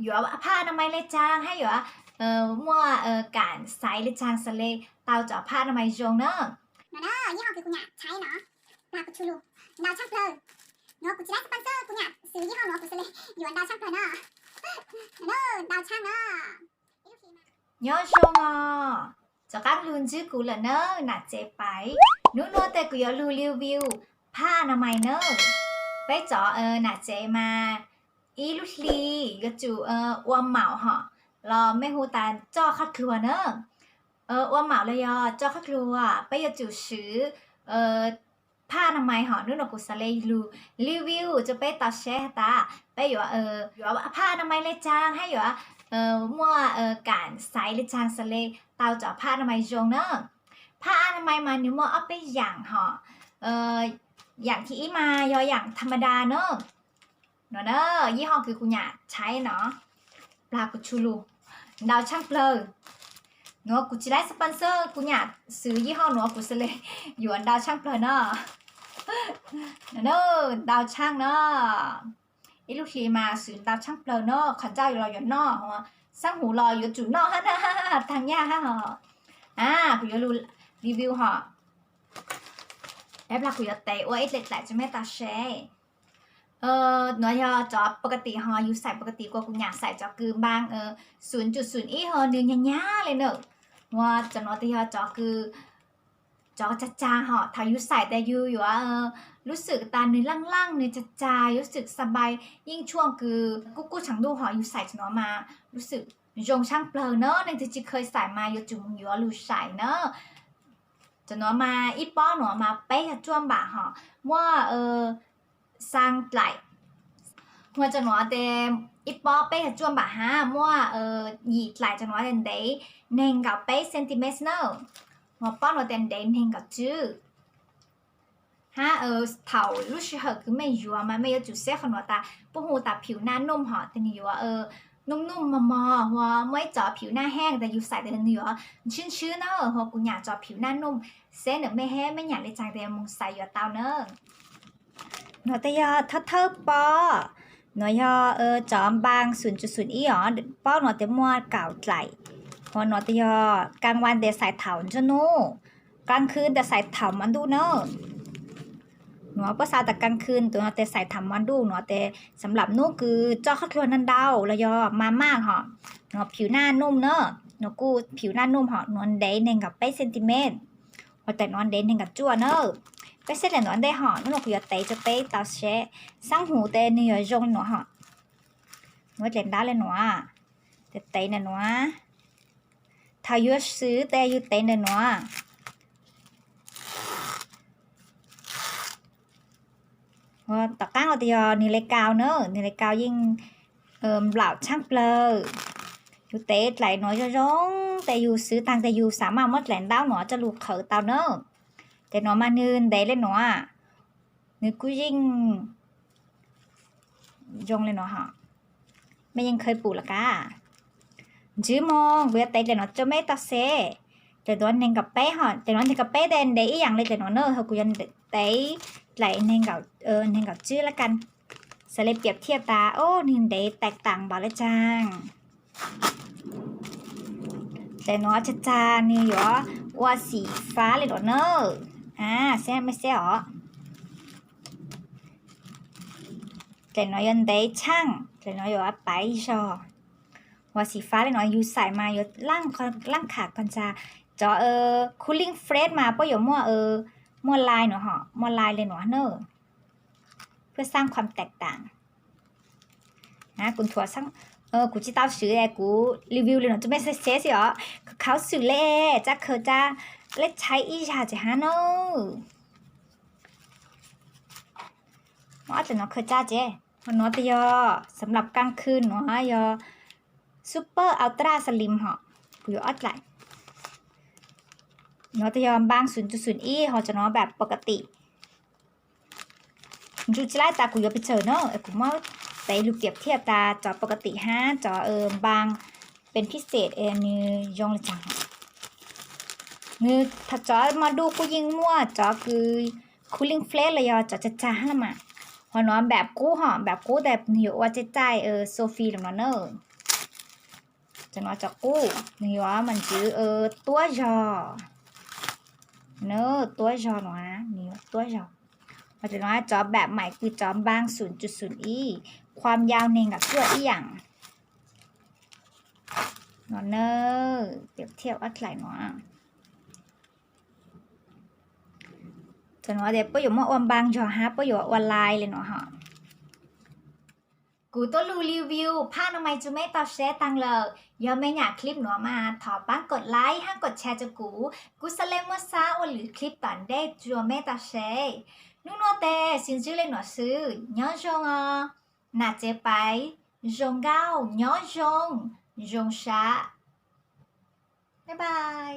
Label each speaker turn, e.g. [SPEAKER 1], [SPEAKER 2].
[SPEAKER 1] อยู่ผ้าอนามัยเลยจางให้อยู่มั่วการใส่เลยจางสเลเตาจ่อผ้าอนามัยจงเนอะ
[SPEAKER 2] เนอะยี่ห้อคือคุณอยากใช้เนาะลากุชูลูดาวช่างเพลินเนาะกุจิได้สปอนเซอร์คุณอยากซื้อยี่ห้อเนาะกุสเลยอยู่อันดาวช่างเพลินเนาะเนอะดาวช่างเนาะ
[SPEAKER 1] nhớ chong cho các luôn chứ cú là nơ nạt chế phải nú nô tê cú yo lưu lưu viewผ้าอนามัยเนอะไปเจาะหนาเจมาอีลุชลีก็จูอ้วมเหมาเหาะรอไม่ฮูตาจ่อคัดครัวเนอะอ้วมเหมาเลยยอจ่อคัดครัวไปยจูซื้อผ้าอนามัยเหาะนู่นนกุสเลลูรีวิวจะไปตัดแชร์ตาไปอยู่อยู่ผ้าอนามัยเลยจางให้อยู่มั่วการใส่เลยจางสเลเตาเจาะผ้าอนามัยจงเนอะผ้าอนามัยมานิ้วมั่วเอาไปอย่างเหาะอย่างที่อีมายออย่างธรรมดาเนอะเนอะยี่ห้อคือคุณอยากใช้เนาะปลากุชูลูดาวช่างเพลอเนาะกูจะได้สปอนเซอร์คุณอยากซื้อยี่ห้อเนาะกูจะเลยอยู่อันดาวช่างเพลอเนาะเนอะดาวช่างเนาะอีลูกทีมาซื้อดาวช่างเพลอเนาะขันเจ้าอยู่รออยู่นอกสร้างหูรออยู่จุดนอกฮะนะทางยากฮะเหรอกูจะรู้รีวิวเหรอแล้วเราคุยกับเต๋อว่าไอ้เด็กแต่จะไม่ตัดเช่น้อยจอปกติฮออยู่ใส่ปกติกว่ากูอยากใส่จอคือบาง0.0อีฮอเนื้อญ่าเลยเนอะว่าจะน้อยที่ฮอจอคือจอจะจาฮอถ้าอยู่ใส่แต่อยู่ว่ารู้สึกตาเนื้อล่างๆเนื้อจะจารู้สึกสบายยิ่งช่วงคือกูฉังดูฮออยู่ใส่จะน้อยมารู้สึกยงช่างเปลือเนอะในที่เคยใส่มาอยู่จุ่มอยู่รู้ใส่เนอะจะน้อยมาอีป้อหนูมาเป๊ะจ้วมบ่าหอว่าsang lại hoa cho nó để ít bỏ bé chuông bà ha mua nhị lại cho nó đến đấy nên gặp bé centimet nữa hoa bỏ nó đến đấy nên gặp chứ ha thầu lúc giờ cứ mấy vừa mà mấy chú sẽ không nó ta bố hồ ta ผิวหน้านุ่มhọ thì nhiềuนุ่มๆมอๆหัวไม่เจาะผิวหน้าแห้งแต่อยู่ใส่แต่เหนือชื้นๆเนอะหัวกูอยากเจาะผิวหน้านุ่มเส้นไม่แห้งไม่อยากเลยจังแต่มึงใส่อยู่เตาเนอะnó tay thơ po nó chọn bang 0.0อีอ๋อป้อnóแต่มัวเก่าไหลพอnóแต่กลางวันแต่ใส่เถาจะนู่กลางคืนแต่ใส่เถามันดูเนอะหนูภาษาแต่กลางคืนตัวแต่ใส่ทำมันดูหนูแต่สำหรับนู่คือเจ้าข้าวครัวนันดาวแล้วมามากเหรอหนูผิวหน้านุ่มเนอะหนูกูผิวหน้านุ่มเหรอนวลเดย์เน่งกับไปเซนติเมตรพอแต่นวลเดย์เน่งกับจั่วเนอะไปเสร็จแล้วนวลได้เหรอนู่นคือเตย์จะไปต่อเชะสร้างหูเตย์นี่ยงหนูเหรอหนูเล่นได้เลยหนูแต่เตย์เนี่ยหนูถ้าอยู่ซื้อเตย์อยู่เตย์เนี่ยหนูตะก้างเราตีนี่เลยกาวเนอะนี่เลยกาวยิ่งเหล่าช่างเปลืออยู่เตะไหลน้อยจะร้องแต่อยู่ซื้อตังแต่อยู่สามารถมัดแหลนดาวหนอจะลูกเขยเตาเนอะแต่หนอมาเนินเดเลยหนอนึกกูยิ่งยงเลยหนอฮะไม่ยังเคยปลูกละกะจื้อมองเวลาเตะเลยหนอจะไม่ตัดเซแต่ตัวนึงกับเป๊ะฮะแต่น้องนึงกับเป๊ะเด่นเดย์อย่างเลยแต่หนอเนอะเขากูยันเตะlại nên gặp chứ là căn sẽ lên เปรียบเทียบตาโอ้นี่เดแตกต่างบ่ละจังแต่เนาะจะจานี่เหรอว่าสีฟ้าเลยเหรอเนอะใช่ไม่ใช่หรอแต่เนาะยันเดช่างแต่เนาะอยู่ว่าไปชอว่าสีฟ้าเลยเนาะอยู่ใส่มาอยู่ล่างขากันจะจอcooling fresh มาเพราะอยู่มัวลายเนาะฮะมัวลายเลยเนาะเนอะเพื่อสร้างความแตกต่างนะคุณถั่วสร้างกูจิตเอาสื่อกูรีวิวเลยเนาะจะไม่เสียสิเหรอเขาสื่อเล่จะเคยจะเล่ใช้อีชาจะฮะเนอะว่าจะเนาะเคยจ้าเจ้เนาะแต่สำหรับกลางคืนเนาะซูเปอร์อัลตร้าสลิมฮะกูยอดไหลเนาะแต่บาง 0.0อีเขาจะเนาะแบบปกติจูจะไล่ตากูยอไปเจอเนาะกูว่าแต่ลูกเปรียบเทียบตาจอปกติฮะจอบางเป็นพิเศษนี่ยงเลยจังนี่ถ้าจอมาดูกูยิงมั่วจอคือcooling flash เลยจอจะจ้าละมาพอเนาะแบบกูหอมแบบกูแบบนิวว่าจะใจโซฟีหรือเนาะ จะnói cho cô nhiều mình chữ tua giò nữa tua giò nó nhiều tua giò เราจะnóiจอแบบใหม่คือจอบาง 0.0 อีความยาวเน่งกับเพื่ออีอย่างเนาะเนอเปรียบเทียบอะไรเนาะจะnói để bây giờ mà ôn bang cho ha bây giờ ôn lạiเลยเนาะฮะกูต้องรู้รีวิวผ้าทำไมจะไม่ตอบแชร์ตังเลยยังไม่อยากคลิปหนูมาถอบ้างกดไลค์ห้างกดแชร์จะกูสเลมว่าซาโอหรือคลิปตอนได้จัวไม่ตอบแชร์นู่นโนเตสินชื่อเลยหนูซื้อย้อนจงน่าเจ็บไปจงเก้าย้อนจงชาบ๊ายบาย